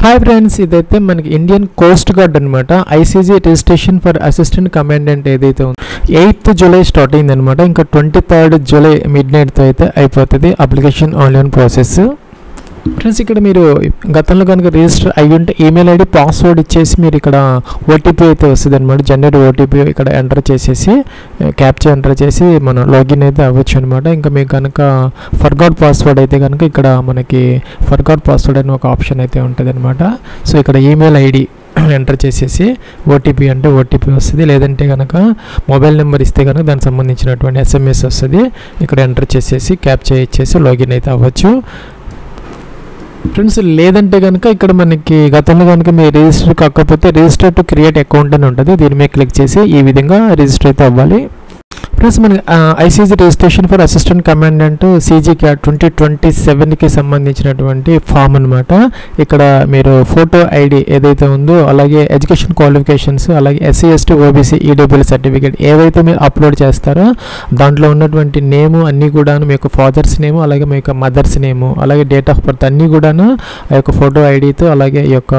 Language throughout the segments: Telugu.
హాయ్ ఫ్రెండ్స్, ఇదైతే మనకి ఇండియన్ కోస్ట్ గార్డ్ అనమాట. ICG registration for assistant commandant ఏదైతే ఉందో 8th జూలై స్టార్ట్ అయింది అనమాట. ఇంకా 23rd జూలై మిడ్-నైట్తో అయితే అయిపోతుంది అప్లికేషన్ ఆన్లైన్ ప్రాసెస్. ఫ్రెండ్స్, ఇక్కడ మీరు గతంలో కనుక రిజిస్టర్ అయ్యి ఉంటే ఈమెయిల్ ఐడి పాస్వర్డ్ ఇచ్చేసి మీరు ఇక్కడ ఓటీపీ అయితే వస్తుంది అనమాట. జనరేట్ ఓటీపీ ఇక్కడ ఎంటర్ చేసేసి క్యాప్చా ఎంటర్ చేసి మనం లాగిన్ అయితే అవ్వచ్చు అనమాట. ఇంకా మీకు కనుక ఫర్గాట్ పాస్వర్డ్ అయితే కనుక ఇక్కడ మనకి ఫర్గాట్ పాస్వర్డ్ అనే ఒక ఆప్షన్ అయితే ఉంటుంది అనమాట. సో ఇక్కడ ఈమెయిల్ ఐడి ఎంటర్ చేసేసి ఓటీపీ అంటే ఓటీపీ వస్తుంది, లేదంటే కనుక మొబైల్ నెంబర్ ఇస్తే కనుక దానికి సంబంధించినటువంటి ఎస్ఎంఎస్ వస్తుంది. ఇక్కడ ఎంటర్ చేసేసి క్యాప్చా ఇచ్చేసి లాగిన్ అయితే అవ్వచ్చు ఫ్రెండ్స్. లేదంటే కనుక ఇక్కడ మనకి గతంలో కనుక మీరు రిజిస్టర్ కాకపోతే రిజిస్టర్ టు క్రియేట్ అకౌంట్ అని ఉంటుంది. దీని మీద క్లిక్ చేసి ఈ విధంగా రిజిస్టర్ అయితే అవ్వాలి. ప్లస్ మన ICG registration for assistant commandant CG CAT 2027కి సంబంధించినటువంటి ఫామ్ అనమాట. ఇక్కడ మీరు ఫోటో ఐడి ఏదైతే ఉందో, అలాగే ఎడ్యుకేషన్ క్వాలిఫికేషన్స్, అలాగే SC ST OBC EWS certificate ఏవైతే మీరు అప్లోడ్ చేస్తారో దాంట్లో ఉన్నటువంటి నేము అన్నీ కూడాను, మీ యొక్క ఫాదర్స్ నేము, అలాగే మీ యొక్క మదర్స్ నేము, అలాగే డేట్ ఆఫ్ బర్త్ అన్నీ కూడాను ఆ యొక్క ఫోటో ఐడితో, అలాగే ఈ యొక్క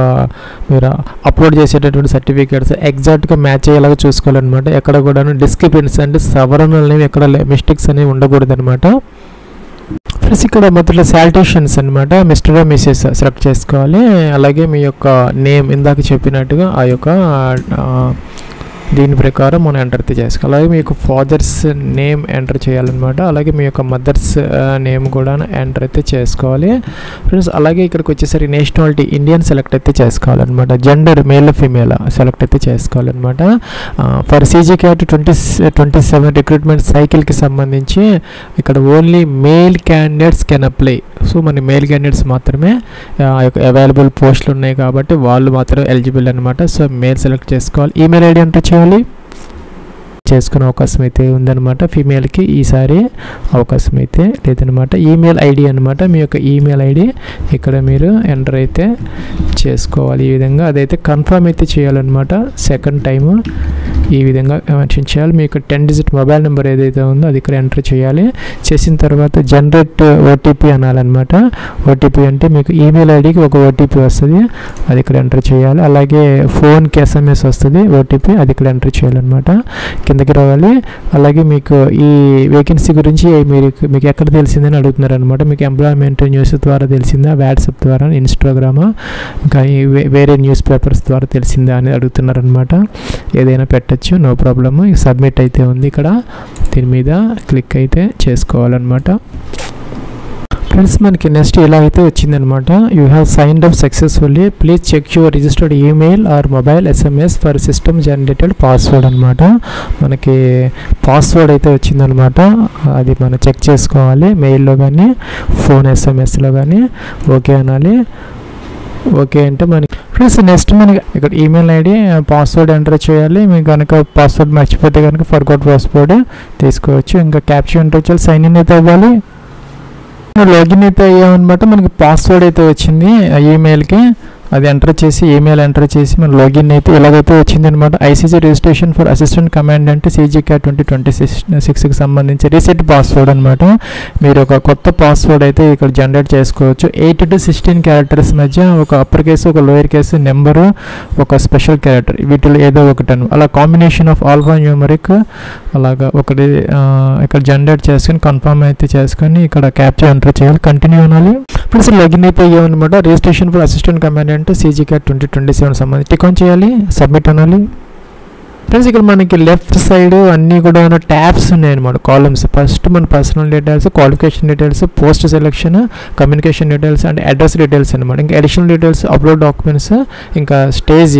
మీరు అప్లోడ్ చేసేటటువంటి ఎగ్జాక్ట్గా మ్యాచ్ అయ్యేలాగా చూసుకోవాలన్నమాట. ఎక్కడ కూడాను డిస్క్రిపెన్సీ అంటే సవరణలు అనేవి ఎక్కడ మిస్టేక్స్ అనేవి ఉండకూడదు అనమాట. ప్లస్ ఇక్కడ మొదట్లో శాలిటేషన్స్ అనమాట, మిస్టర్ మిసెస్ సెలెక్ట్ చేసుకోవాలి. అలాగే మీ యొక్క నేమ్ ఇందాక చెప్పినట్టుగా ఆ యొక్క దీని ప్రకారం మనం ఎంటర్ అయితే చేసుకోవాలి. అలాగే మీ యొక్క ఫాదర్స్ నేమ్ ఎంటర్ చేయాలన్నమాట. అలాగే మీ యొక్క మదర్స్ నేమ్ కూడా ఎంటర్ అయితే చేసుకోవాలి ఫ్రెండ్స్. అలాగే ఇక్కడికి వచ్చేసరికి నేషనాలిటీ ఇండియన్ సెలెక్ట్ అయితే చేసుకోవాలన్నమాట. జెండర్ మేల్ ఫీమేల్ సెలెక్ట్ అయితే చేసుకోవాలన్నమాట. ఫర్ సీజీ క్యాట్ 2027 రిక్రూట్మెంట్ సైకిల్కి సంబంధించి ఇక్కడ only male candidates can apply. So మన మేల్ క్యాండిడేట్స్ మాత్రమే అవైలబుల్ పోస్టులు ఉన్నాయి కాబట్టి వాళ్ళు మాత్రం ఎలిజిబుల్ అనమాట. సో మేల్ సెలెక్ట్ చేసుకోవాలి. ఈమెయిల్ ఐడి ఎంటర్ చేయాలి. చేసుకునే అవకాశం అయితే ఉందన్నమాట. ఫీమేల్కి ఈసారి అవకాశం అయితే లేదనమాట. ఈమెయిల్ ఐడి అనమాట, మీ యొక్క ఈమెయిల్ ఐడి ఇక్కడ మీరు ఎంటర్ అయితే చేసుకోవాలి. ఈ విధంగా అదైతే కన్ఫర్మ్ అయితే చేయాలన్నమాట. సెకండ్ టైము ఈ విధంగా మెన్షన్ చేయాలి. మీ యొక్క 10 డిజిట్ మొబైల్ నెంబర్ ఏదైతే ఉందో అది ఇక్కడ ఎంటర్ చేయాలి. చేసిన తర్వాత జనరేట్ ఓటీపీ అనాలన్నమాట. ఓటీపీ అంటే మీకు ఈమెయిల్ ఐడికి ఒక ఓటీపీ వస్తుంది, అది ఇక్కడ ఎంటర్ చేయాలి. అలాగే ఫోన్కి ఎస్ఎంఎస్ వస్తుంది ఓటీపీ, అది ఇక్కడ ఎంటర్ చేయాలన్నమాట. కిందకి రావాలి. అలాగే మీకు ఈ వేకెన్సీ గురించి మీకు ఎక్కడ తెలిసిందని అడుగుతున్నారు అనమాట. మీకు ఎంప్లాయ్మెంట్ న్యూస్ ద్వారా తెలిసిందా, వాట్సాప్ ద్వారా, ఇన్స్టాగ్రామా, ఇంకా వేరే న్యూస్ పేపర్స్ ద్వారా తెలిసిందా అని అడుగుతున్నారు అనమాట. ఏదైనా పెట్టచ్చు, నో ప్రాబ్లమ్. సబ్మిట్ అయితే ఉంది ఇక్కడ, దీని మీద క్లిక్ అయితే చేసుకోవాలన్నమాట. ఫ్రెండ్స్, మనకి నెక్స్ట్ ఇలా అయితే వచ్చిందనమాట. You have signed up successfully, please check your registered email or mobile SMS for system generated password అనమాట. మనకి పాస్వర్డ్ అయితే వచ్చిందనమాట. అది మనం చెక్ చేసుకోవాలి. మెయిల్లో కానీ ఫోన్ ఎస్ఎంఎస్లో కానీ ఓకే అనాలి. ఓకే అంటే మనకి ఫ్రెండ్స్ నెక్స్ట్ మనకి ఇక్కడ ఈమెయిల్ ఐడి పాస్వర్డ్ ఎంటర్ చేయాలి. మీకు కనుక పాస్వర్డ్ మర్చిపోతే కనుక ఫర్గాట్ పాస్వర్డ్ తీసుకోవచ్చు. ఇంకా క్యాప్చా ఎంటర్ చేయాలి. సైన్ ఇన్ అయితే అవ్వాలి. లాగిన్ అయితే అయ్యామన్నమాట. మనకి పాస్వర్డ్ అయితే వచ్చింది ఈమెయిల్కి, అది ఎంటర్ చేసి ఈమెయిల్ ఎంటర్ చేసి మన లాగిన్ అయితే ఇలాగైతే వచ్చింది అనమాట. ICG registration for assistant commandant CG CAT 2026కి సంబంధించి రీసెట్ పాస్వర్డ్ అనమాట. మీరు ఒక కొత్త పాస్వర్డ్ అయితే ఇక్కడ జనరేట్ చేసుకోవచ్చు. 8 to 16 క్యారెక్టర్స్ మధ్య ఒక అప్పర్ కేసు, ఒక లోయర్ కేసు, నెంబరు, ఒక స్పెషల్ క్యారెక్టర్, వీటిలో ఏదో ఒకటి అలా కాంబినేషన్ ఆఫ్ ఆల్ఫా న్యూమరిక్ అలాగా ఒకటి ఇక్కడ జనరేట్ చేసుకొని కన్ఫర్మ్ అయితే చేసుకొని ఇక్కడ క్యాప్చా ఎంటర్ చేయాలి. కంటిన్యూ అనాలి. ప్లస్ లాగిన్ అయితే అయ్యామన్నమాట. Registration for assistant commandant CG CAT 2027 సంబంధించి టిక్ ఆన్ చేయాలి. సబ్మిట్ అనాలి. ఫ్రెండ్స్, ఇక్కడ మనకి లెఫ్ట్ సైడ్ అన్నీ కూడా ట్యాబ్స్ ఉన్నాయన్నమాట, కాలమ్స్. ఫస్ట్ మన personal details, qualification details, post selection, communication details and address details అనమాట. ఇంకా అడిషనల్ డీటెయిల్స్, అప్లోడ్ డాక్యుమెంట్స్, ఇంకా స్టేజ్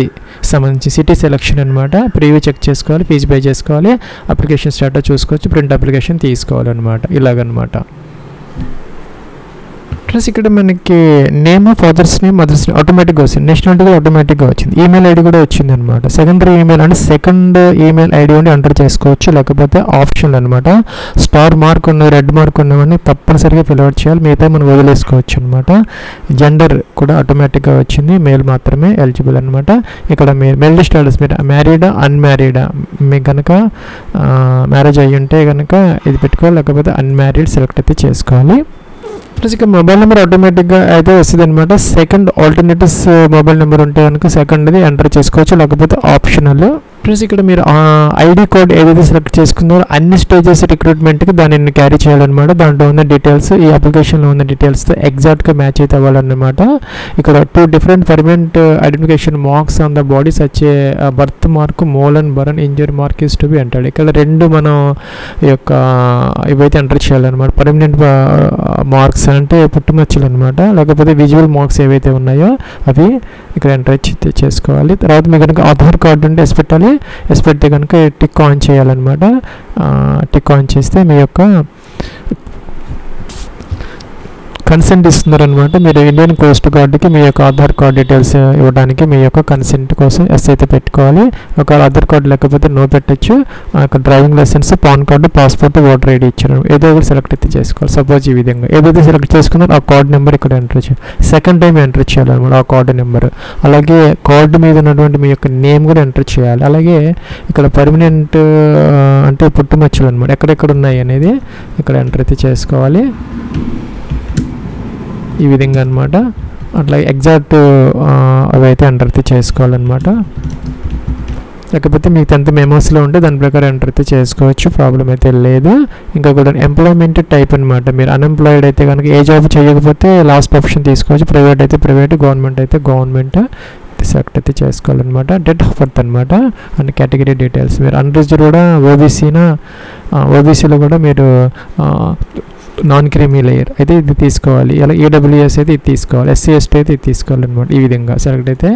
సంబంధించి సిటీ సెలెక్షన్ అనమాట. ప్రీవ్యూ చెక్ చేసుకోవాలి, ఫీజు పే చేసుకోవాలి, అప్లికేషన్ స్టాటస్ చూసుకోవచ్చు, ప్రింట్ అప్లికేషన్ తీసుకోవాలన్నమాట. ఇలాగనమాట. ప్లస్ ఇక్కడ మనకి name, father's name, mother's name ఆటోమేటిక్గా వచ్చింది. నేషనాలిటీ ఆటోమేటిక్గా వచ్చింది. ఈమెయిల్ ఐడి కూడా వచ్చింది అనమాట. సెకండరీ ఈమెయిల్ అంటే సెకండ్ ఈమెయిల్ ఐడి ఉండి ఎంటర్ చేసుకోవచ్చు, లేకపోతే ఆప్షన్లు అనమాట. స్టార్ మార్క్ ఉన్న, రెడ్ మార్క్ ఉన్నవన్నీ తప్పనిసరిగా ఫిల్అవుట్ చేయాలి, మిగతా మనం వదిలేసుకోవచ్చు అనమాట. జెండర్ కూడా ఆటోమేటిక్గా వచ్చింది, మేల్ మాత్రమే ఎలిజిబుల్ అనమాట. ఇక్కడ మెయిల్ స్టేటస్ మీరు మ్యారీడా అన్మ్యారీడా, మీకు కనుక మ్యారేజ్ అయ్యి ఉంటే కనుక ఇది పెట్టుకోవాలి, లేకపోతే అన్మ్యారీడ్ సెలెక్ట్ అయితే చేసుకోవాలి. ప్లస్ ఇక మొబైల్ నెంబర్ ఆటోమేటిక్గా అయితే వస్తుంది అనమాట. సెకండ్ ఆల్టర్నేటివ్స్ మొబైల్ నెంబర్ ఉంటే కనుక సెకండ్ది ఎంటర్ చేసుకోవచ్చు, లేకపోతే ఆప్షనల్. ప్లస్ ఇక్కడ మీరు ఐడి కోడ్ ఏదైతే సెలెక్ట్ చేసుకున్నారో అన్ని స్టేజెస్ రిక్రూట్మెంట్కి దానిని క్యారీ చేయాలన్నమాట. దాంట్లో ఉన్న డీటెయిల్స్ ఈ అప్లికేషన్లో ఉన్న డీటెయిల్స్తో ఎగ్జాక్ట్గా మ్యాచ్ అయితే అవ్వాలన్నమాట. ఇక్కడ 2 different permanent identification marks on the bodies వచ్చే birth mark, mole and burn injury mark is to be entered. ఇక్కడ 2 మనం ఈ యొక్క ఇవైతే ఎంటర్ చేయాలన్నమాట. పర్మనెంట్ మార్క్స్ అంటే పుట్టుమచ్చలు అనమాట, లేకపోతే విజువల్ మార్క్స్ ఏవైతే ఉన్నాయో అవి ఇక్కడ ఎంటర్ చేసుకోవాలి. తర్వాత మీకు కనుక ఆధార్ కార్డు ఉంటే ఎస్ పెట్టాలి. ఎస్ పెడితే కనుక టిక్ ఆన్ చేయాలన్నమాట. టిక్ ఆన్ చేస్తే మీ యొక్క కన్సెంట్ ఇస్తున్నారనమాట. మీరు ఇండియన్ కోస్ట్ గార్డ్కి మీ యొక్క ఆధార్ కార్డ్ డీటెయిల్స్ ఇవ్వడానికి మీ యొక్క కన్సెంట్ కోసం ఎస్ అయితే పెట్టుకోవాలి. ఒకవేళ ఆధార్ కార్డు లేకపోతే నో పెట్టచ్చు. Driving licence, PAN card, passport, voter ID ఇచ్చారు, ఏదో ఒకటి సెలెక్ట్ అయితే చేసుకోవాలి. సపోజ్ ఈ విధంగా ఏదైతే సెలెక్ట్ చేసుకున్నారో ఆ కార్డ్ నెంబర్ ఇక్కడ ఎంటర్ చేయాలి. సెకండ్ టైం ఎంటర్ చేయాలన్నమాట ఆ కార్డు నెంబర్. అలాగే కార్డు మీద ఉన్నటువంటి మీ యొక్క నేమ్ కూడా ఎంటర్ చేయాలి. అలాగే ఇక్కడ పర్మనెంట్ అంటే పుట్టుమచ్చలు అనమాట, ఎక్కడెక్కడ ఉన్నాయి అనేది ఇక్కడ ఎంటర్ అయితే చేసుకోవాలి ఈ విధంగా అనమాట. అట్లా ఎగ్జాక్ట్ అవి అయితే ఎంటర్ అయితే చేసుకోవాలన్నమాట. లేకపోతే మీకు 10th మెమోస్లో ఉంటే దాని ప్రకారం ఎంటర్ అయితే చేసుకోవచ్చు, ప్రాబ్లం అయితే లేదు. ఇంకా కూడా ఎంప్లాయ్మెంట్ టైప్ అనమాట. మీరు అన్ఎంప్లాయిడ్ అయితే కనుక ఏ జాబ్ చేయకపోతే లాస్ట్ ఆప్షన్ తీసుకోవచ్చు. ప్రైవేట్ అయితే ప్రైవేట్, గవర్నమెంట్ అయితే గవర్నమెంట్ సెలెక్ట్ అయితే చేసుకోవాలన్నమాట. డేట్ ఆఫ్ బర్త్ అనమాట అండ్ కేటగిరీ డీటెయిల్స్. మీరు అన్రిజర్వ్డ్ కూడా ఓబీసీలో కూడా మీరు నాన్ క్రీమీ లేయర్ అయితే ఇది తీసుకోవాలి. ఇలా ఈడబ్ల్యూఎస్ అయితే ఇది తీసుకోవాలి, ఎస్సీ ఎస్టీ అయితే ఇది తీసుకోవాలన్నమాట. ఈ విధంగా సెలెక్ట్ అయితే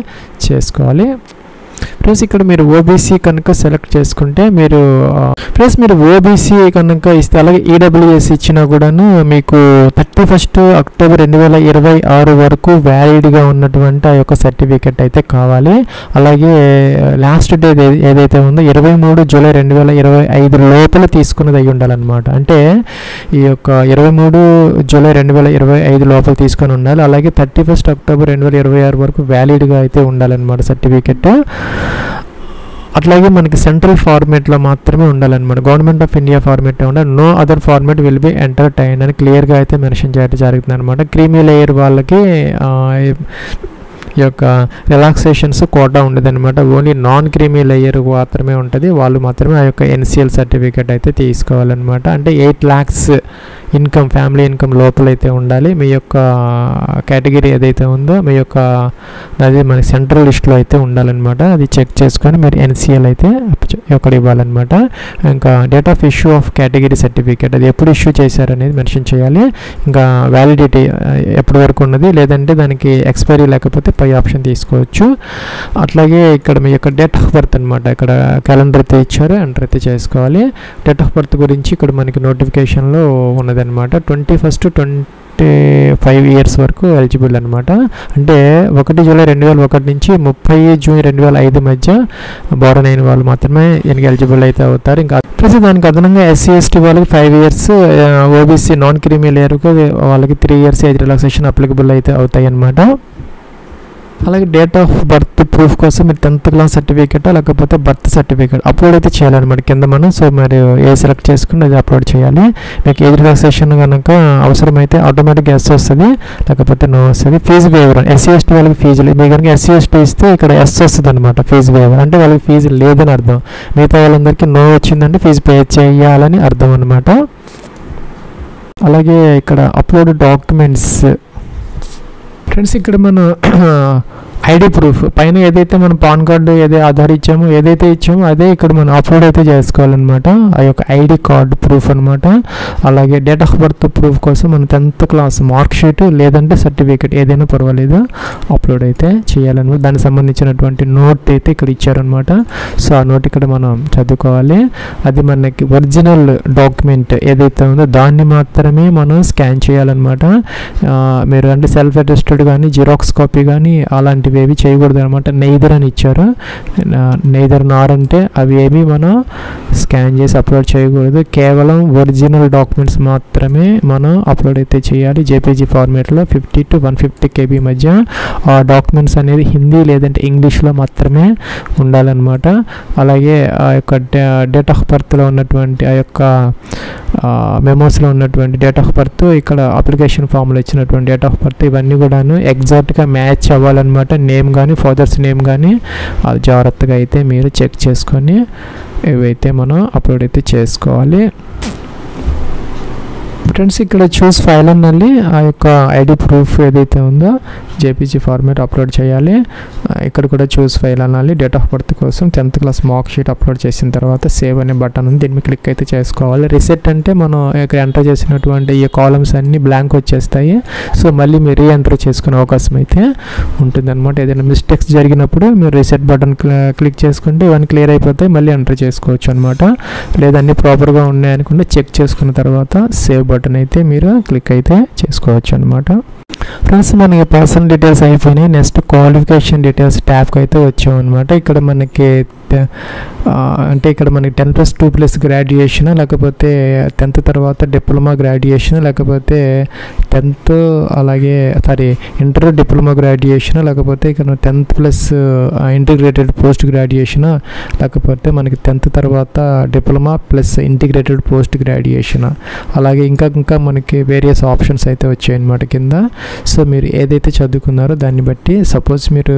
చేసుకోవాలి. ప్లస్ ఇక్కడ మీరు ఓబీసీ కనుక సెలెక్ట్ చేసుకుంటే మీరు ఓబీసీ కనుక ఇస్తే, అలాగే ఈడబ్ల్యూఎస్ ఇచ్చినా కూడాను మీకు 31 అక్టోబర్ 2026 వరకు వ్యాలిడ్గా ఉన్నటువంటి ఆ యొక్క సర్టిఫికెట్ అయితే కావాలి. అలాగే లాస్ట్ డేట్ ఏదైతే ఉందో 23 జూలై 2025 లోపల తీసుకున్నది అయి ఉండాలన్నమాట. అంటే ఈ యొక్క 23 జూలై 2025 లోపల తీసుకొని ఉండాలి. అలాగే 31 అక్టోబర్ 2026 వరకు వ్యాలిడ్గా అయితే ఉండాలన్నమాట సర్టిఫికెట్. అట్లాగే మనకి సెంట్రల్ ఫార్మేట్లో మాత్రమే ఉండాలన్నమాట. గవర్నమెంట్ ఆఫ్ ఇండియా ఫార్మేట్ ఉండాలి. No other format will be entertain అని క్లియర్గా అయితే మెన్షన్ చేయడం జరుగుతుంది అనమాట. క్రీమీ లేయర్ వాళ్ళకి ఈ యొక్క రిలాక్సేషన్స్ కోటా ఉండదు అనమాట. ఓన్లీ నాన్ క్రీమీ లేయర్ మాత్రమే ఉంటుంది. వాళ్ళు మాత్రమే ఆ యొక్క ఎన్సిఎల్ సర్టిఫికేట్ అయితే తీసుకోవాలన్నమాట. అంటే 8 lakhs ఇన్కమ్, ఫ్యామిలీ ఇన్కమ్ లోపలైతే ఉండాలి. మీ యొక్క కేటగిరీ ఏదైతే ఉందో మీ యొక్క అది మన సెంట్రల్ లిస్ట్లో అయితే ఉండాలన్నమాట. అది చెక్ చేసుకొని మీరు ఎన్సిఎల్ అయితే అక్కడ ఇవ్వాలన్నమాట. ఇంకా date of issue of category certificate అది ఎప్పుడు ఇష్యూ చేశారనేది మెన్షన్ చేయాలి. ఇంకా వ్యాలిడిటీ ఎప్పటి వరకు ఉన్నది, లేదంటే దానికి ఎక్స్పైరీ లేకపోతే పై ఆప్షన్ తీసుకోవచ్చు. అట్లాగే ఇక్కడ మీ యొక్క డేట్ ఆఫ్ బర్త్ అనమాట, ఇక్కడ క్యాలెండర్ అయితే ఇచ్చారు, ఎంటర్ అయితే చేసుకోవాలి. డేట్ ఆఫ్ బర్త్ గురించి ఇక్కడ మనకి నోటిఫికేషన్లో ఉన్నదన్నమాట. 21-25 years వరకు ఎలిజిబుల్ అనమాట. అంటే 1 జూలై 2001 నుంచి 30 జూన్ 2005 మధ్య బోర్న్ అయిన వాళ్ళు మాత్రమే దీనికి ఎలిజిబుల్ అయితే అవుతారు. ఇంకా ప్రతి దానికి అదనంగా ఎస్సీ ఎస్టీ వాళ్ళకి 5 years, ఓబీసీ నాన్ క్రీమీ లేయర్కు వాళ్ళకి 3 years ఏజ్ రిలాక్సేషన్ అప్లికబుల్ అయితే అవుతాయి అన్నమాట. అలాగే డేట్ ఆఫ్ బర్త్ ప్రూఫ్ కోసం మీరు 10th క్లాస్ సర్టిఫికేట్ లేకపోతే బర్త్ సర్టిఫికేట్ అప్లోడ్ అయితే చేయాలన్నమాట కింద మనం. సో మరి ఏ సెలెక్ట్ చేసుకుని అది అప్లోడ్ చేయాలి. మీకు ఏజ్ రిలాక్సేషన్ కనుక అవసరమైతే ఆటోమేటిక్గా ఎస్ వస్తుంది, లేకపోతే నో వస్తుంది. ఫీజు వేవర్ ఎస్సీ ఎస్టీ వాళ్ళకి ఫీజులు, మీకు కనుక ఎస్సీ ఎస్టీ ఇస్తే ఇక్కడ ఎస్ వస్తుంది అనమాట. ఫీజు వేవర్ అంటే వాళ్ళకి ఫీజు లేదని అర్థం. మిగతా వాళ్ళందరికీ నో వచ్చిందంటే ఫీజు పే చేయాలని అర్థం అనమాట. అలాగే ఇక్కడ అప్లోడ్ డాక్యుమెంట్స్ ఫ్రెండ్స్, ఇక్కడ మనం ఐడి ప్రూఫ్ పైన ఏదైతే మనం పాన్ కార్డు ఆధార్ ఇచ్చామో ఏదైతే ఇచ్చామో అదే ఇక్కడ మనం అప్లోడ్ అయితే చేసుకోవాలన్నమాట. ఆ యొక్క ఐడి కార్డు ప్రూఫ్ అనమాట. అలాగే డేట్ ఆఫ్ బర్త్ ప్రూఫ్ కోసం మనం 10th క్లాస్ మార్క్ షీట్ లేదంటే సర్టిఫికేట్ ఏదైనా పర్వాలేదు అప్లోడ్ అయితే చేయాలన్నమాట. దానికి సంబంధించినటువంటి నోట్ అయితే ఇక్కడ ఇచ్చారనమాట. సో ఆ నోట్ ఇక్కడ మనం చదువుకోవాలి. అది మనకి ఒరిజినల్ డాక్యుమెంట్ ఏదైతే ఉందో దాన్ని మాత్రమే మనం స్కాన్ చేయాలన్నమాట. మీరు అంటే సెల్ఫ్ అటెస్టెడ్ కానీ జిరాక్స్ కాపీ కానీ అలాంటివి ఏవి చేయకూడదు అనమాట. నెయిదర్ అని ఇచ్చారు, నెయిదర్ నార్ అంటే అవి ఏవి మనం స్కాన్ చేసి అప్లోడ్ చేయకూడదు. కేవలం ఒరిజినల్ డాక్యుమెంట్స్ మాత్రమే మనం అప్లోడ్ అయితే చేయాలి. జేపీజీ ఫార్మేట్లో 50 to 150 KB మధ్య ఆ డాక్యుమెంట్స్ అనేది హిందీ లేదంటే ఇంగ్లీష్లో మాత్రమే ఉండాలన్నమాట. అలాగే ఆ యొక్క డేట్ ఆఫ్ బర్త్లో ఉన్నటువంటి ఆ యొక్క మెమోస్లో ఉన్నటువంటి డేట్ ఆఫ్ బర్త్, ఇక్కడ అప్లికేషన్ ఫామ్లో ఇచ్చినటువంటి డేట్ ఆఫ్ బర్త్ ఇవన్నీ కూడాను ఎగ్జాక్ట్గా మ్యాచ్ అవ్వాలన్నమాట. నేమ్ కానీ ఫాదర్స్ నేమ్ కానీ అది జాగ్రత్తగా అయితే మీరు చెక్ చేసుకొని ఇవైతే మనం అప్లోడ్ అయితే చేసుకోవాలి ఫ్రెండ్స్. ఇక్కడ చూస్ ఫైల్ అన్నది ఆ యొక్క ఐడి ప్రూఫ్ ఏదైతే ఉందో జేపీజీ ఫార్మేట్ అప్లోడ్ చేయాలి. ఇక్కడ కూడా చూస్ ఫైల్ అనాలి. డేట్ ఆఫ్ బర్త్ కోసం 10th class mark sheet upload చేసిన తర్వాత సేవ్ అనే బటన్ ఉంది, దీన్ని క్లిక్ అయితే చేసుకోవాలి. రీసెట్ అంటే మనం ఇక్కడ ఎంటర్ చేసినటువంటి ఈ కాలమ్స్ అన్నీ బ్లాంక్ వచ్చేస్తాయి. సో మళ్ళీ మీరు రీఎంటర్ చేసుకునే అవకాశం అయితే ఉంటుందన్నమాట. ఏదైనా మిస్టేక్స్ జరిగినప్పుడు మీరు రీసెట్ బటన్ క్లిక్ చేసుకుంటే ఇవన్నీ క్లియర్ అయిపోతాయి, మళ్ళీ ఎంటర్ చేసుకోవచ్చు అనమాట. లేదా అన్నీ ప్రాపర్గా ఉన్నాయనుకుంటే చెక్ చేసుకున్న తర్వాత సేవ్ బటన్ అయితే మీరు క్లిక్ అయితే చేసుకోవచ్చు అనమాట. ఫ్రెండ్స్ మనకి పర్సనల్ డీటెయిల్స్ అయిపోయినాయి. నెక్స్ట్ క్వాలిఫికేషన్ డీటెయిల్స్ ట్యాబ్కి అయితే వచ్చామన్నమాట. ఇక్కడ మనకి అంటే ఇక్కడ మనకి 10+2+ గ్రాడ్యుయేషన్, లేకపోతే 10th తర్వాత డిప్లొమా గ్రాడ్యుయేషన్, లేకపోతే 10th అలాగే ఇంటర్ డిప్లొమా గ్రాడ్యుయేషన్, లేకపోతే ఇక్కడ 10th+ ఇంటిగ్రేటెడ్ పోస్ట్ గ్రాడ్యుయేషన్, లేకపోతే మనకి 10th తర్వాత diploma plus integrated post graduation, అలాగే ఇంకా మనకి వేరియస్ ఆప్షన్స్ అయితే వచ్చాయన్నమాట కింద. సో మీరు ఏదైతే చదువుకున్నారో దాన్ని బట్టి సపోజ్ మీరు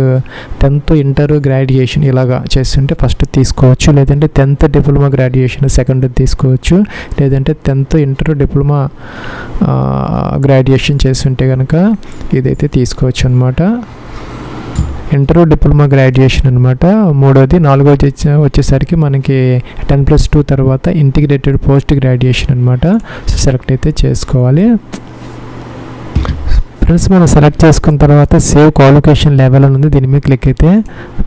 10th ఇంటర్ గ్రాడ్యుయేషన్ ఇలాగా చేస్తుంటే ఫస్ట్ తీసుకోవచ్చు, లేదంటే 10th డిప్లొమా గ్రాడ్యుయేషన్ సెకండ్ తీసుకోవచ్చు, లేదంటే 10th ఇంటర్ డిప్లొమా గ్రాడ్యుయేషన్ చేస్తుంటే కనుక ఇదైతే తీసుకోవచ్చు అనమాట. ఇంటర్ డిప్లొమా గ్రాడ్యుయేషన్ అనమాట మూడోది. నాలుగోది వచ్చేసరికి మనకి 10+2 తర్వాత ఇంటిగ్రేటెడ్ పోస్ట్ గ్రాడ్యుయేషన్ అనమాట. సో సెలెక్ట్ అయితే చేసుకోవాలి ఫ్రెండ్స్. మనం సెలెక్ట్ చేసుకున్న తర్వాత సేవ్ క్వాలిఫికేషన్ లెవెల్ అని ఉంది, దీని మీద క్లిక్ అయితే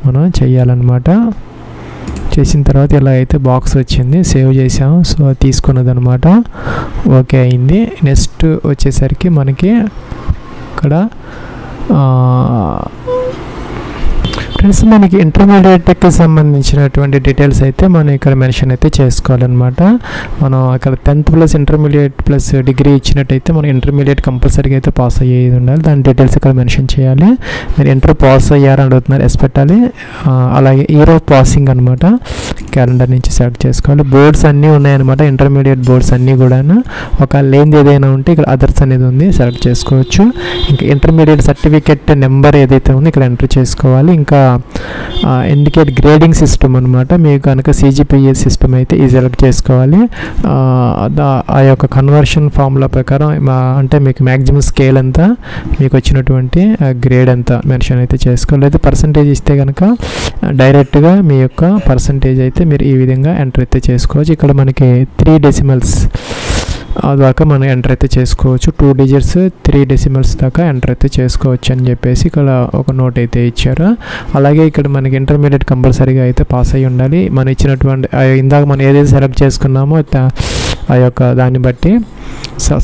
మనం చేయాలన్నమాట. చేసిన తర్వాత ఇలా అయితే బాక్స్ వచ్చింది, సేవ్ చేసాము. సో తీసుకున్నది అనమాట, ఓకే అయింది. నెక్స్ట్ వచ్చేసరికి మనకి ఇక్కడ ఫ్రెండ్స్ మనకి ఇంటర్మీడియట్కి సంబంధించినటువంటి డీటెయిల్స్ అయితే మనం ఇక్కడ మెన్షన్ అయితే చేసుకోవాలన్నమాట. మనం ఇక్కడ 10th+ ఇంటర్మీడియట్ ప్లస్ డిగ్రీ ఇచ్చినట్టయితే మనం ఇంటర్మీడియట్ కంపల్సరీగా అయితే పాస్ అయ్యేది ఉండాలి, దాని డీటెయిల్స్ ఇక్కడ మెన్షన్ చేయాలి. మీరు ఇంటర్ పాస్ అయ్యారని అడుగుతున్నారు, ఎస్ పెట్టాలి. అలాగే ఇయర్ ఆఫ్ పాసింగ్ అనమాట క్యాలెండర్ నుంచి సెలెక్ట్ చేసుకోవాలి. బోర్డ్స్ అన్నీ ఉన్నాయన్నమాట, ఇంటర్మీడియట్ బోర్డ్స్ అన్నీ కూడాను. ఒక లేనిది ఏదైనా ఉంటే ఇక్కడ అదర్స్ అనేది ఉంది, సెలెక్ట్ చేసుకోవచ్చు. ఇంకా ఇంటర్మీడియట్ సర్టిఫికెట్ నెంబర్ ఏదైతే ఉందో ఇక్కడ ఎంటర్ చేసుకోవాలి. ఇంకా ఇండికేట్ గ్రేడింగ్ సిస్టమ్ అనమాట, మీకు కనుక CGPA సిస్టమ్ అయితే ఇది సెలెక్ట్ చేసుకోవాలి. ఆ యొక్క కన్వర్షన్ ఫార్ములా ప్రకారం అంటే మీకు మ్యాక్సిమం స్కేల్ ఎంత, మీకు వచ్చినటువంటి గ్రేడ్ ఎంత మెన్షన్ అయితే చేసుకోవాలి. అయితే పర్సంటేజ్ ఇస్తే కనుక డైరెక్ట్గా మీ యొక్క పర్సంటేజ్ అయితే మీరు ఈ విధంగా ఎంటర్ అయితే చేసుకోవచ్చు. ఇక్కడ మనకి 3 డెసిమల్స్ దాకా మనం ఎంటర్ అయితే చేసుకోవచ్చు, 2 డిజిట్స్ 3 డెసిమల్స్ దాకా ఎంటర్ అయితే చేసుకోవచ్చు అని చెప్పేసి ఇక్కడ ఒక నోట్ అయితే ఇచ్చారు. అలాగే ఇక్కడ మనకి ఇంటర్మీడియట్ కంపల్సరీగా అయితే పాస్ అయ్యి ఉండాలి. మనం ఇచ్చినటువంటి ఇందాక మనం ఏదైతే సెలెక్ట్ చేసుకున్నామో ఆ యొక్క దాన్ని బట్టి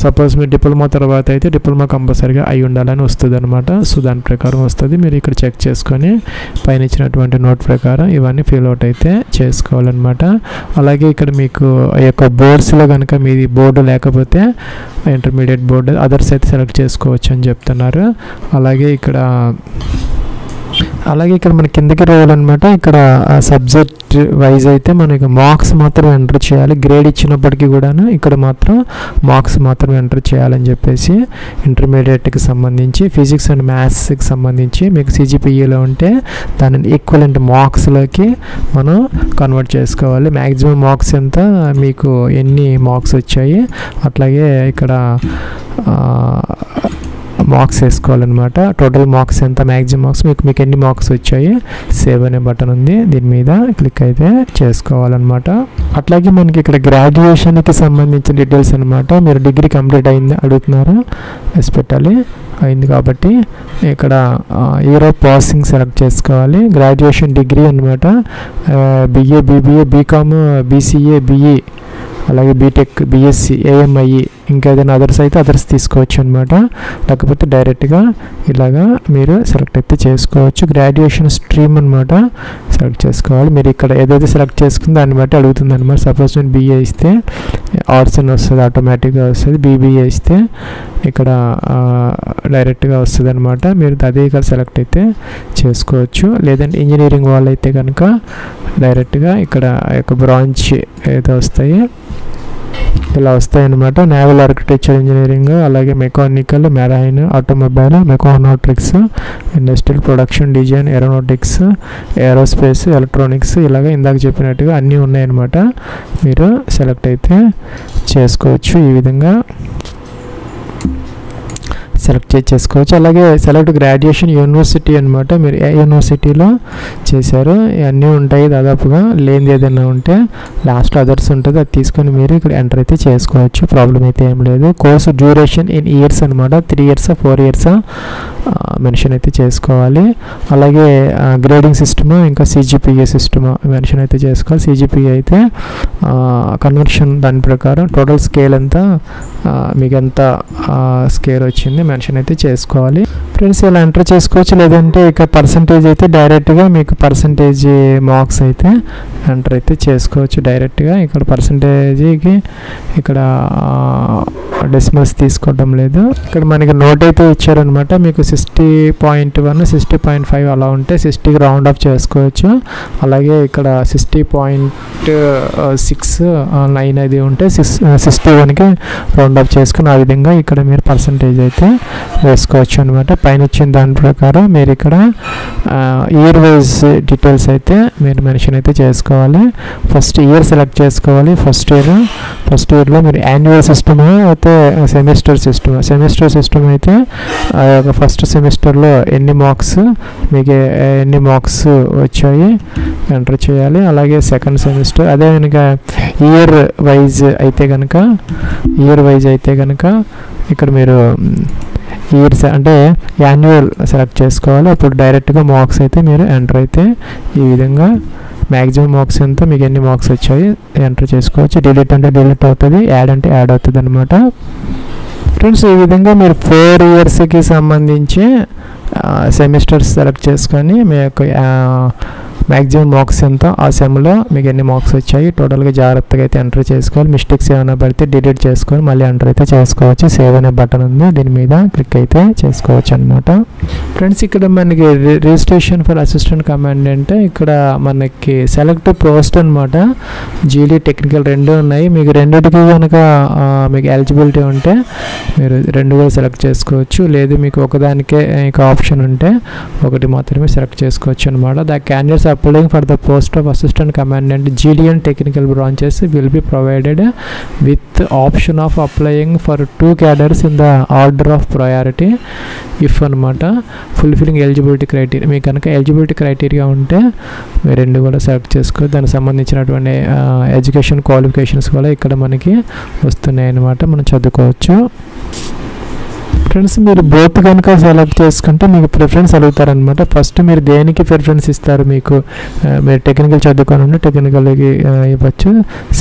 సపోజ్ మీరు డిప్లొమా తర్వాత అయితే డిప్లొమా కంపల్సరీగా అయి ఉండాలని వస్తుంది అనమాట. సో దాని ప్రకారం వస్తుంది, మీరు ఇక్కడ చెక్ చేసుకొని పైన ఇచ్చినటువంటి నోట్ ప్రకారం ఇవన్నీ ఫిల్ అవుట్ అయితే చేసుకోవాలన్నమాట. అలాగే ఇక్కడ మీకు ఆ యొక్క బోర్డ్స్లో కనుక మీది బోర్డు లేకపోతే ఇంటర్మీడియట్ బోర్డు అదర్స్ అయితే సెలెక్ట్ చేసుకోవచ్చు అని చెప్తున్నారు. అలాగే ఇక్కడ మన కిందకి రావాలన్నమాట. ఇక్కడ సబ్జెక్ట్ వైజ్ అయితే మనకి మార్క్స్ మాత్రం ఎంటర్ చేయాలి, గ్రేడ్ ఇచ్చినప్పటికీ కూడాను ఇక్కడ మాత్రం మార్క్స్ మాత్రం ఎంటర్ చేయాలని చెప్పేసి ఇంటర్మీడియట్కి సంబంధించి ఫిజిక్స్ అండ్ మ్యాథ్స్కి సంబంధించి మీకు CGPAలో ఉంటే దానిని ఈక్వలెంట్ మార్క్స్లోకి మనం కన్వర్ట్ చేసుకోవాలి. మ్యాక్సిమం మార్క్స్ ఎంత, మీకు ఎన్ని మార్క్స్ వచ్చాయి, అట్లాగే ఇక్కడ మార్క్స్ వేసుకోవాలన్నమాట. టోటల్ మార్క్స్ ఎంత, మ్యాక్సిమం మార్క్స్ మీకు ఎన్ని మార్క్స్ వచ్చాయి, సేవ్ అనే బటన్ ఉంది, దీని మీద క్లిక్ అయితే చేసుకోవాలన్నమాట. అట్లాగే మనకి ఇక్కడ గ్రాడ్యుయేషన్కి సంబంధించిన డీటెయిల్స్ అనమాట. మీరు డిగ్రీ కంప్లీట్ అయింది అడుగుతున్నారు, ఎస్ పెట్టాలి, అయింది కాబట్టి ఇక్కడ ఇయర్ ఆఫ్ పాసింగ్ సెలెక్ట్ చేసుకోవాలి. గ్రాడ్యుయేషన్ డిగ్రీ అనమాట, BA BBA BCom BCA BE అలాగే బీటెక్ BSc AMIE ఇంకా ఏదైనా అదర్స్ అయితే అదర్స్ తీసుకోవచ్చు అనమాట. లేకపోతే డైరెక్ట్గా ఇలాగా మీరు సెలెక్ట్ అయితే చేసుకోవచ్చు. గ్రాడ్యుయేషన్ స్ట్రీమ్ అనమాట సెలెక్ట్ చేసుకోవాలి. మీరు ఇక్కడ ఏదైతే సెలెక్ట్ చేసుకుందో దాన్ని బట్టి అడుగుతుంది అనమాట. సపోజ్ నేను BA ఇస్తే ఆర్ట్స్ అని వస్తుంది, ఆటోమేటిక్గా వస్తుంది. BBA ఇస్తే ఇక్కడ డైరెక్ట్గా వస్తుంది అనమాట. మీరు అదే ఇక్కడ సెలెక్ట్ అయితే చేసుకోవచ్చు. లేదంటే ఇంజనీరింగ్ వాళ్ళు అయితే కనుక డైరెక్ట్గా ఇక్కడ యొక్క బ్రాంచ్ ఏదో వస్తాయి ఇలా వస్తాయన్నమాట. నేవల్ ఆర్కిటెక్చర్ ఇంజనీరింగ్, అలాగే mechanical, marine, automobile, mechatronics, industrial production design, aeronautics, aerospace, electronics, ఇలాగ ఇందాక చెప్పినట్టుగా అన్నీ ఉన్నాయన్నమాట. మీరు సెలెక్ట్ అయితే చేసుకోవచ్చు. ఈ విధంగా సెలెక్ట్ చేసుకోవచ్చు. అలాగే సెలెక్ట్ గ్రాడ్యుయేషన్ యూనివర్సిటీ అనమాట. మీరు ఏ యూనివర్సిటీలో చేశారో ఇవన్నీ ఉంటాయి దాదాపుగా. లేనిది ఏదైనా ఉంటే లాస్ట్ అదర్స్ ఉంటుంది, అది తీసుకొని మీరు ఇక్కడ ఎంటర్ అయితే చేసుకోవచ్చు. ప్రాబ్లం అయితే ఏం లేదు. కోర్సు డ్యూరేషన్ ఇన్ ఇయర్స్ అనమాట. 3 years 4 years మెన్షన్ అయితే చేసుకోవాలి. అలాగే గ్రేడింగ్ సిస్టమ్, ఇంకా సిజిపిఏ సిస్టమ్ మెన్షన్ అయితే చేసుకోవాలి. సిజిపిఏ అయితే కన్వర్షన్ దాని ప్రకారం టోటల్ స్కేల్ అంతా మీకు ఎంత స్కేల్ వచ్చింది మెన్షన్ అయితే చేసుకోవాలి. ఫ్రెండ్స్ ఇలా ఎంటర్ చేసుకోవచ్చు. లేదంటే ఇక పర్సంటేజ్ అయితే డైరెక్ట్గా మీకు పర్సంటేజ్ మార్క్స్ అయితే ఎంటర్ అయితే చేసుకోవచ్చు డైరెక్ట్గా. ఇక్కడ పర్సంటేజ్కి ఇక్కడ డెసిమల్స్ తీసుకోవడం లేదు. ఇక్కడ మనకి నోట్ అయితే ఇచ్చారనమాట. మీకు 60.1 60.5 అలా ఉంటే 60కి రౌండ్ ఆఫ్ చేసుకోవచ్చు. అలాగే ఇక్కడ 60.69 అది ఉంటే 61కి రౌండ్ ఆఫ్ చేసుకుని ఆ విధంగా ఇక్కడ మీరు పర్సంటేజ్ అయితే వేసుకోవచ్చు అనమాట. పైన ఇచ్చిన దాని ప్రకారం మీరు ఇక్కడ ఇయర్ వైజ్ డీటెయిల్స్ అయితే మీరు మెన్షన్ అయితే చేసుకోవాలి. ఫస్ట్ ఇయర్ సెలెక్ట్ చేసుకోవాలి. ఫస్ట్ ఇయర్లో మీరు యాన్యువల్ సిస్టమ్ అయితే సెమిస్టర్ సిస్టమ్ అయితే ఫస్ట్ సెమిస్టర్లో ఎన్ని మార్క్స్ మీకు ఎన్ని మార్క్స్ వచ్చాయి ఎంటర్ చేయాలి. అలాగే సెకండ్ సెమిస్టర్ అదే కనుక ఇయర్ వైజ్ అయితే కనుక ఇక్కడ మీరు ఇయర్స్ అంటే యాన్యువల్ సెలెక్ట్ చేసుకోవాలి. అప్పుడు డైరెక్ట్గా మార్క్స్ అయితే మీరు ఎంటర్ అయితే ఈ విధంగా మ్యాక్సిమం మార్క్స్ ఎంత, మీకు ఎన్ని మార్క్స్ వచ్చాయి ఎంటర్ చేసుకోవచ్చు. డిలీట్ అంటే డిలీట్ అవుతుంది, యాడ్ అంటే యాడ్ అవుతుంది అనమాట. ఫ్రెండ్స్ ఈ విధంగా మీరు 4 yearsకి సంబంధించి సెమిస్టర్స్ సెలెక్ట్ చేసుకొని మీ యొక్క మ్యాక్సిమం మార్క్స్ ఎంత, ఆ సెమ్లో మీకు ఎన్ని మార్క్స్ వచ్చాయి టోటల్గా జాగ్రత్తగా అయితే ఎంటర్ చేసుకోవాలి. మిస్టేక్స్ ఏమైనా పడితే డిలీట్ చేసుకొని మళ్ళీ ఎంటర్ అయితే చేసుకోవచ్చు. సేవ్ అనే బటన్ ఉంది, దీని మీద క్లిక్ అయితే చేసుకోవచ్చు అనమాట. ఫ్రెండ్స్ ఇక్కడ మనకి రిజిస్ట్రేషన్ ఫర్ అసిస్టెంట్ కమాండెంట్ ఇక్కడ మనకి సెలెక్ట్ పోస్ట్ అనమాట. జీడీ టెక్నికల్ 2 ఉన్నాయి. మీకు రెండిటికి కనుక మీకు ఎలిజిబిలిటీ ఉంటే మీరు 2 కూడా సెలెక్ట్ చేసుకోవచ్చు. లేదు మీకు ఒకదానికే ఇంకా ఆప్షన్ ఉంటే ఒకటి మాత్రమే సెలెక్ట్ చేసుకోవచ్చు అనమాట. The candidates applying for the post of assistant commandant GDN technical branches will be provided with option of applying for 2 cadres in the order of priority if అనమాట. ఫుల్ఫిల్లింగ్ ఎలిజిబిలిటీ క్రైటీరియా మీకు కనుక ఎలిజిబిలిటీ క్రైటీరియా ఉంటే మీరు 2 కూడా సెలెక్ట్ చేసుకోవచ్చు. దానికి సంబంధించినటువంటి ఎడ్యుకేషన్ క్వాలిఫికేషన్స్ కూడా ఇక్కడ మనకి వస్తున్నాయి అన్నమాట, మనం చదువుకోవచ్చు. ఫ్రెండ్స్ మీరు బోత్ కనుక సెలెక్ట్ చేసుకుంటే మీకు ప్రిఫరెన్స్ అడుగుతారనమాట. ఫస్ట్ మీరు దేనికి ప్రిఫరెన్స్ ఇస్తారు, మీకు మీరు టెక్నికల్ చదువుకొని ఉంటే టెక్నికల్కి ఇవ్వచ్చు,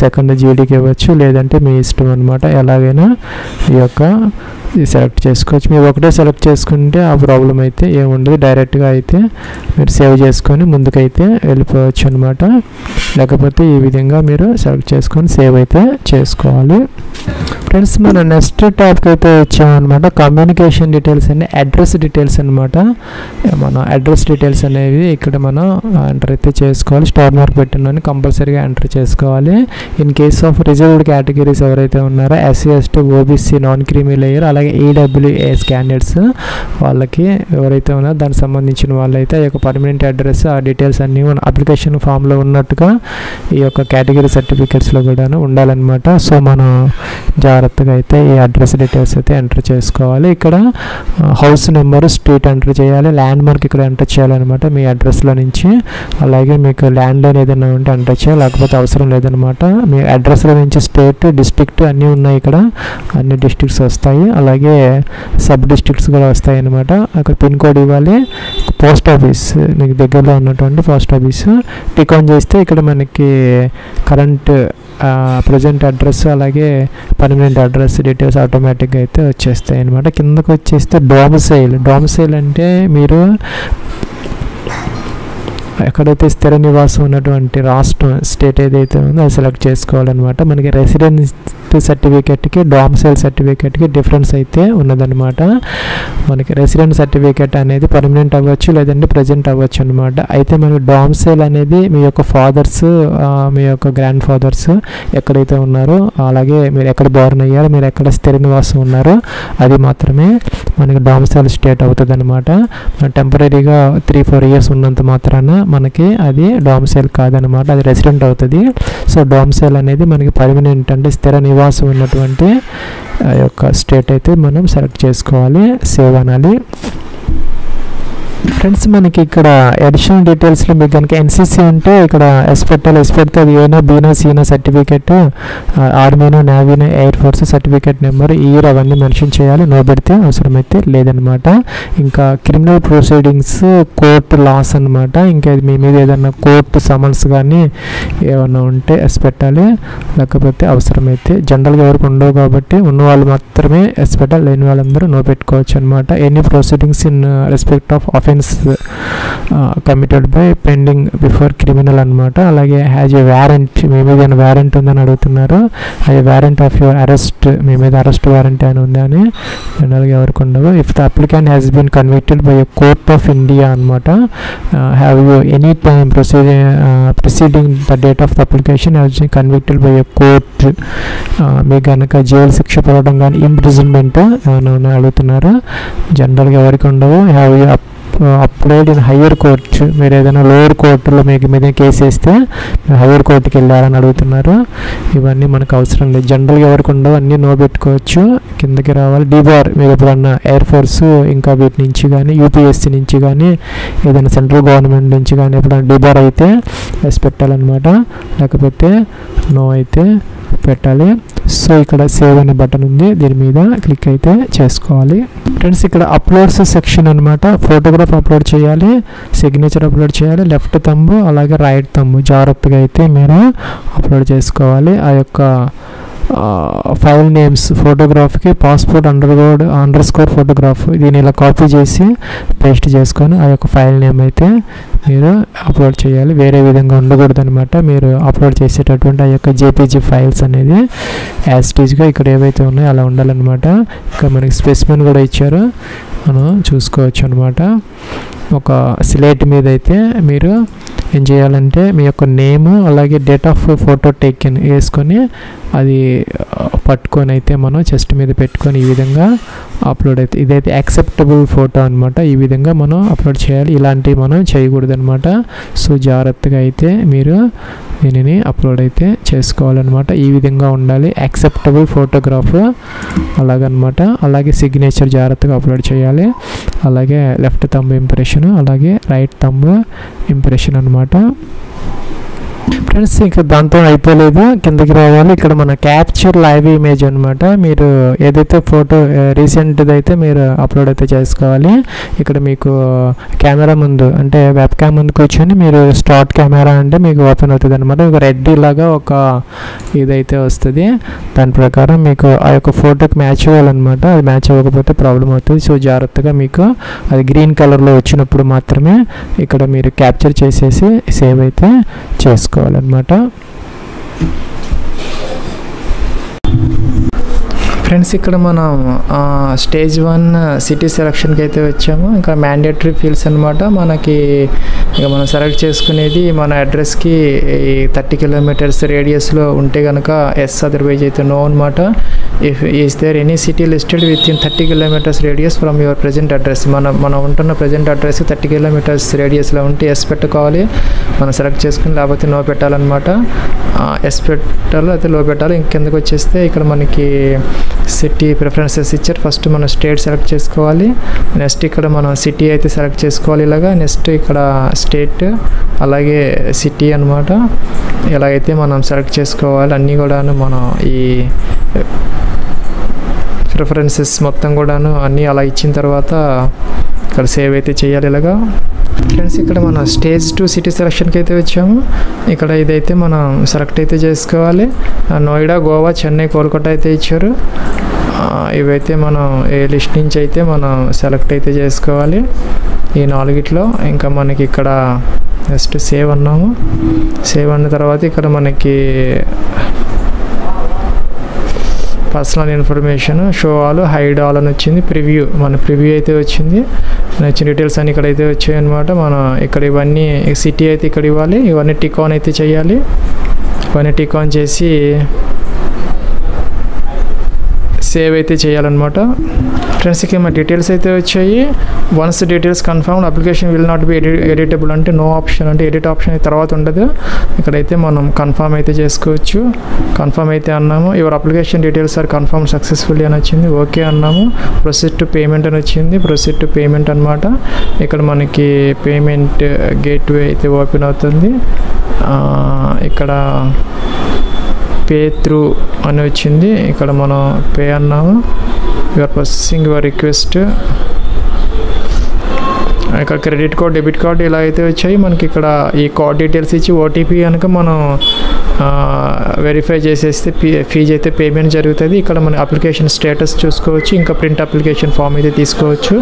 సెకండ్ జీడీకి ఇవ్వచ్చు, లేదంటే మీ ఇష్టం అనమాట. ఎలాగైనా ఈ యొక్క సెలెక్ట్ చేసుకోవచ్చు. మీరు ఒకటే సెలెక్ట్ చేసుకుంటే ఆ ప్రాబ్లం అయితే ఏముండదు. డైరెక్ట్గా అయితే మీరు సేవ్ చేసుకొని ముందుకైతే వెళ్ళిపోవచ్చు అనమాట. లేకపోతే ఈ విధంగా మీరు సెలెక్ట్ చేసుకొని సేవ్ అయితే చేసుకోవాలి. ఫ్రెండ్స్ మన నెక్స్ట్ టాపిక్ అయితే వచ్చామన్నమాట. కమ్యూనికేషన్ డీటెయిల్స్ అండి, అడ్రస్ డీటెయిల్స్ అనమాట. మన అడ్రస్ డీటెయిల్స్ అనేవి ఇక్కడ మనం ఎంటర్ అయితే చేసుకోవాలి. స్టార్ మార్క్ పెట్టినని కంపల్సరీగా ఎంటర్ చేసుకోవాలి. In case of reserved categories ఎవరైతే ఉన్నారో SC ST OBC non creamy layer అలాగే ఈడబ్ల్యూఎస్ క్యాండిడేట్స్ వాళ్ళకి ఎవరైతే ఉన్నారో దానికి సంబంధించిన వాళ్ళైతే ఈ యొక్క పర్మనెంట్ అడ్రస్ ఆ డీటెయిల్స్ అన్నీ అప్లికేషన్ ఫామ్లో ఉన్నట్టుగా ఈ యొక్క కేటగిరీ సర్టిఫికేట్స్లో కూడా ఉండాలన్నమాట. సో మనం జాగ్రత్తగా అయితే ఈ అడ్రస్ డీటెయిల్స్ అయితే ఎంటర్ చేసుకోవాలి. ఇక్కడ హౌస్ నెంబరు స్ట్రీట్ ఎంటర్ చేయాలి, ల్యాండ్ మార్క్ ఇక్కడ ఎంటర్ చేయాలన్నమాట మీ అడ్రస్లో నుంచి. అలాగే మీకు ల్యాండ్ లైన్ ఏదైనా ఉంటే ఎంటర్ చేయాలి, లేకపోతే అవసరం లేదనమాట. మీ అడ్రస్లో నుంచి స్టేట్ డిస్ట్రిక్ట్ అన్నీ ఉన్నాయి, ఇక్కడ అన్ని డిస్ట్రిక్ట్స్ వస్తాయి, అలాగే సబ్ డిస్ట్రిక్ట్స్ కూడా వస్తాయి అన్నమాట. అక్కడ పిన్ కోడ్ ఇవ్వాలి. పోస్ట్ ఆఫీస్ మీకు దగ్గరలో ఉన్నటువంటి పోస్ట్ ఆఫీస్ టిక్ ఆన్ చేస్తే ఇక్కడ మనకి కరెంట్ ప్రజెంట్ అడ్రస్ అలాగే పర్మనెంట్ అడ్రస్ డీటెయిల్స్ ఆటోమేటిక్గా అయితే వచ్చేస్తాయి అన్నమాట. కిందకు వచ్చేస్తే డొమిసైల్ అంటే మీరు ఎక్కడైతే స్థిర నివాసం ఉన్నటువంటి రాష్ట్రం స్టేట్ ఏదైతే ఉందో అది సెలెక్ట్ చేసుకోవాలన్నమాట. మనకి సెలెక్ట్ సర్టిఫికేట్కి డామ్సైల్ సర్టిఫికేట్కి డిఫరెన్స్ అయితే ఉన్నదన్నమాట. మనకి రెసిడెంట్ సర్టిఫికేట్ అనేది పర్మనెంట్ అవ్వచ్చు, లేదంటే ప్రజెంట్ అవ్వచ్చు అనమాట. అయితే మనకి డామ్సైల్ అనేది మీ యొక్క ఫాదర్స్, మీ యొక్క గ్రాండ్ ఫాదర్స్ ఎక్కడైతే ఉన్నారో, అలాగే మీరు ఎక్కడ బోర్న్ అయ్యారో, మీరు ఎక్కడ స్థిర నివాసం ఉన్నారో అది మాత్రమే మనకి డామ్సైల్ స్టేట్ అవుతుంది అనమాట. టెంపరీగా 3-4 ఇయర్స్ ఉన్నంత మాత్రాన మనకి అది డామ్సైల్ కాదనమాట, అది రెసిడెంట్ అవుతుంది. సో డామ్సైల్ అనేది మనకి పర్మనెంట్ అంటే స్థిర నివాసం ఉన్నటువంటి యొక్క స్టేట్ అయితే మనం సెలెక్ట్ చేసుకోవాలి, సేవ్ అనాలి. ఫ్రెండ్స్ మనకి ఇక్కడ అడిషనల్ డీటెయిల్స్లో మీకు కనుక ఎన్సీసీ ఉంటే ఇక్కడ ఎస్ పెట్టాలి. ఎస్ పెడితే అది ఏనో బీనో సీనో సర్టిఫికేట్, ఆర్మీనో నేవీనో air force certificate number, year అవన్నీ మెన్షన్ చేయాలి. నో పెడితే అవసరమైతే లేదనమాట. ఇంకా క్రిమినల్ ప్రొసీడింగ్స్, కోర్టు లాస్ అనమాట. ఇంకా మీ మీద ఏదైనా కోర్టు సమన్స్ కానీ ఏమన్నా ఉంటే ఎస్ పెట్టాలి, లేకపోతే అవసరమైతే. జనరల్గా ఎవరికి ఉండవు కాబట్టి ఉన్న వాళ్ళు మాత్రమే ఎస్ పెట్టాలి, లేని వాళ్ళందరూ నో పెట్టుకోవచ్చు అనమాట. Any proceedings in respect of offence committed by pending before criminal అనమాట. అలాగే హ్యాజ్ ఏ వారెంట్, మీ మీద ఏమైనా వారెంట్ ఉందని అడుగుతున్నారు. Has a warrant of your arrest, మీ మీద అరెస్ట్ వారెంట్ అని ఉందా అని జనరల్గా ఎవరికి ఉండవు. If the applicant has been convicted by a court of India అనమాట. Have you any time proceeding the date of the application has been convicted by a court, మీకు కనుక జైలు శిక్ష పడడం కానీ ఇంప్రిజన్మెంట్ ఏమైనా అడుగుతున్నారు. జనరల్గా ఎవరికి ఉండవు. Have you applied in higher court, మీరు ఏదైనా లోయర్ కోర్టులో మీకు మీద కేసు వేస్తే హయ్యర్ కోర్టుకి వెళ్ళారని అడుగుతున్నారు. ఇవన్నీ మనకు అవసరం లేదు, జనరల్గా ఎవరికి ఉండవు, అన్నీ నో పెట్టుకోవచ్చు. కిందకి రావాలి. డిబార్, మీరు ఎప్పుడన్నా ఎయిర్ ఫోర్స్ ఇంకా వీటి నుంచి కానీ యూపీఎస్సీ నుంచి కానీ ఏదైనా సెంట్రల్ గవర్నమెంట్ నుంచి కానీ ఎప్పుడైనా డిబార్ అయితే ఎస్ పెట్టాలన్నమాట, లేకపోతే నో అయితే పెట్టాలి. సో ఇక్కడ సేవ్ అనే బటన్ ఉంది, దీని మీద క్లిక్ అయితే చేసుకోవాలి. ఫ్రెండ్స్ ఇక్కడ అప్లోడ్స్ సెక్షన్ అనమాట. ఫోటోగ్రాఫ్ అప్లోడ్ చేయాలి, సిగ్నేచర్ అప్లోడ్ చేయాలి, లెఫ్ట్ థంబ్ అలాగే రైట్ థంబ్ జాగ్రత్తగా అయితే మీరు అప్లోడ్ చేసుకోవాలి. ఆ యొక్క ఫైల్ నేమ్స్ ఫోటోగ్రాఫ్కి పాస్పోర్ట్ అండర్ స్కోర్ ఫోటోగ్రాఫ్, దీన్ని ఇలా కాపీ చేసి పేస్ట్ చేసుకొని ఆ యొక్క ఫైల్ నేమ్ అయితే మీరు అప్లోడ్ చేయాలి. వేరే విధంగా ఉండకూడదు అనమాట. మీరు అప్లోడ్ చేసేటటువంటి ఆ యొక్క జేపీజీ ఫైల్స్ అనేది యాస్టీజ్గా ఇక్కడ ఏవైతే ఉన్నాయో అలా ఉండాలన్నమాట. ఇంకా మనకి స్పెసిమెన్ కూడా ఇచ్చారు, మనం చూసుకోవచ్చు అనమాట. ఒక స్లేట్ మీద అయితే మీరు ఏం చేయాలంటే మీ యొక్క నేము అలాగే డేట్ ఆఫ్ ఫోటో టేకెన్ వేసుకొని అది పట్టుకొని అయితే మనం చెస్ట్ మీద పెట్టుకొని ఈ విధంగా అప్లోడ్ అయితే, ఇదైతే యాక్సెప్టబుల్ ఫోటో అనమాట. ఈ విధంగా మనం అప్లోడ్ చేయాలి, ఇలాంటివి మనం చేయకూడదు అనమాట. సో జాగ్రత్తగా అయితే మీరు దీనిని అప్లోడ్ అయితే చేసుకోవాలన్నమాట. ఈ విధంగా ఉండాలి యాక్సెప్టబుల్ ఫోటోగ్రాఫ్ అలాగనమాట. అలాగే సిగ్నేచర్ జాగ్రత్తగా అప్లోడ్ చేయాలి, అలాగే లెఫ్ట్ థంబ్ ఇంప్రెషన్, అలాగే రైట్ థంబ్ ఇంప్రెషన్ అనమాట. ఫ్రెండ్స్ ఇంకా దాంతో అయిపోలేదు, కిందకి రావాలి. ఇక్కడ మన క్యాప్చర్ లైవ్ ఇమేజ్ అనమాట. మీరు ఏదైతే ఫోటో రీసెంట్ది అయితే మీరు అప్లోడ్ అయితే చేసుకోవాలి. ఇక్కడ మీకు కెమెరా ముందు అంటే వెబ్ క్యామ్ ముందు కూర్చొని మీరు స్టార్ట్ కెమెరా అంటే మీకు ఓపెన్ అవుతుంది అనమాట. ఒక రెడ్ లాగా ఒక ఇదైతే వస్తుంది, దాని ప్రకారం మీకు ఆ యొక్క ఫోటోకి మ్యాచ్ అవ్వాలన్నమాట. అది మ్యాచ్ అవ్వకపోతే ప్రాబ్లం అవుతుంది. సో జాగ్రత్తగా మీకు అది గ్రీన్ కలర్లో వచ్చినప్పుడు మాత్రమే ఇక్కడ మీరు క్యాప్చర్ చేసేసి సేవ్ అయితే చేసుకోవాలన్నమాట. ఫ్రెండ్స్ ఇక్కడ మనం స్టేజ్ 1 సిటీ సెలక్షన్కి అయితే వచ్చాము. ఇంకా మ్యాండేటరీ ఫీల్డ్స్ అనమాట. మనకి ఇక మనం సెలెక్ట్ చేసుకునేది మన అడ్రస్కి 30 కిలోమీటర్స్ రేడియస్లో ఉంటే కనుక ఎస్, అదర్వైజ్ అయితే నో అనమాట. If is there any city listed with in 30 kilometres radius from your present address, మనం ఉంటున్న ప్రజెంట్ అడ్రస్కి 30 కిలోమీటర్స్ రేడియస్లో ఉంటే ఎస్ పెట్టుకోవాలి, మనం సెలెక్ట్ చేసుకుని, లేకపోతే నో పెట్టాలన్నమాట. ఎస్ పెట్టాలి అయితే లో పెట్టాలి. ఇంకెందుకు వచ్చేస్తే ఇక్కడ మనకి సిటీ ప్రిఫరెన్సెస్ ఇచ్చారు. ఫస్ట్ మనం స్టేట్ సెలెక్ట్ చేసుకోవాలి, నెక్స్ట్ ఇక్కడ మనం సిటీ అయితే సెలెక్ట్ చేసుకోవాలి ఇలాగా, నెక్స్ట్ ఇక్కడ స్టేట్ అలాగే సిటీ అనమాట. ఇలాగైతే మనం సెలెక్ట్ చేసుకోవాలి. అన్నీ కూడాను మనం ఈ ప్రిఫరెన్సెస్ మొత్తం కూడాను అన్నీ అలా ఇచ్చిన తర్వాత ఇక్కడ సేవ్ అయితే చేయాలి ఇలాగా. ఫ్రెండ్స్ ఇక్కడ మనం స్టేజ్ 2 సిటీ సెలక్షన్కి అయితే వచ్చాము. ఇక్కడ ఇదైతే మనం సెలెక్ట్ అయితే చేసుకోవాలి. నోయిడా, గోవా, చెన్నై, కోల్కతా అయితే ఇచ్చారు. ఇవైతే మనం ఏ లిస్ట్ నుంచి అయితే మనం సెలెక్ట్ అయితే చేసుకోవాలి ఈ 4గిట్లో. ఇంకా మనకి ఇక్కడ నెక్స్ట్ సేవ్ అన్నాము. సేవ్ అన్న తర్వాత ఇక్కడ మనకి personal information, show all, hide all అని వచ్చింది. ప్రివ్యూ, మన ప్రివ్యూ అయితే వచ్చింది. నచ్చిన డీటెయిల్స్ అన్నీ ఇక్కడైతే వచ్చాయి అనమాట. మనం ఇక్కడ ఇవన్నీ సిటీ అయితే ఇక్కడ ఇవ్వాలి. ఇవన్నీ టిక్ ఆన్ అయితే చేయాలి. ఇవన్నీ టిక్ ఆన్ చేసి సేవ్ అయితే చేయాలన్నమాట. ఫ్రెండ్స్ ఇక మా డీటెయిల్స్ అయితే వచ్చాయి. Once details confirm application will not be editable అంటే నో ఆప్షన్, అంటే ఎడిట్ ఆప్షన్ తర్వాత ఉండదు. ఇక్కడైతే మనం కన్ఫర్మ్ అయితే చేసుకోవచ్చు. కన్ఫర్మ్ అయితే అన్నాము. Your application details are confirm successfully అని వచ్చింది. ఓకే అన్నాము. ప్రొసీడ్ టు పేమెంట్ అని వచ్చింది. ప్రొసీడ్ టు పేమెంట్ అనమాట. ఇక్కడ మనకి పేమెంట్ గేట్వే అయితే ఓపెన్ అవుతుంది. ఇక్కడ పే త్రూ అని వచ్చింది. ఇక్కడ మనం పే అన్నాము. You are processing your request. ఇక్కడ క్రెడిట్ కార్డ్, డెబిట్ కార్డ్ ఇలా అయితే వచ్చాయి. మనకి ఇక్కడ ఈ కార్డ్ డీటెయిల్స్ ఇచ్చి ఓటీపీ కనుక మనం వెరిఫై చేసేస్తే ఫీజు అయితే పేమెంట్ జరుగుతుంది. ఇక్కడ మన అప్లికేషన్ స్టేటస్ చూసుకోవచ్చు. ఇంకా ప్రింట్ అప్లికేషన్ ఫామ్ అయితే తీసుకోవచ్చు.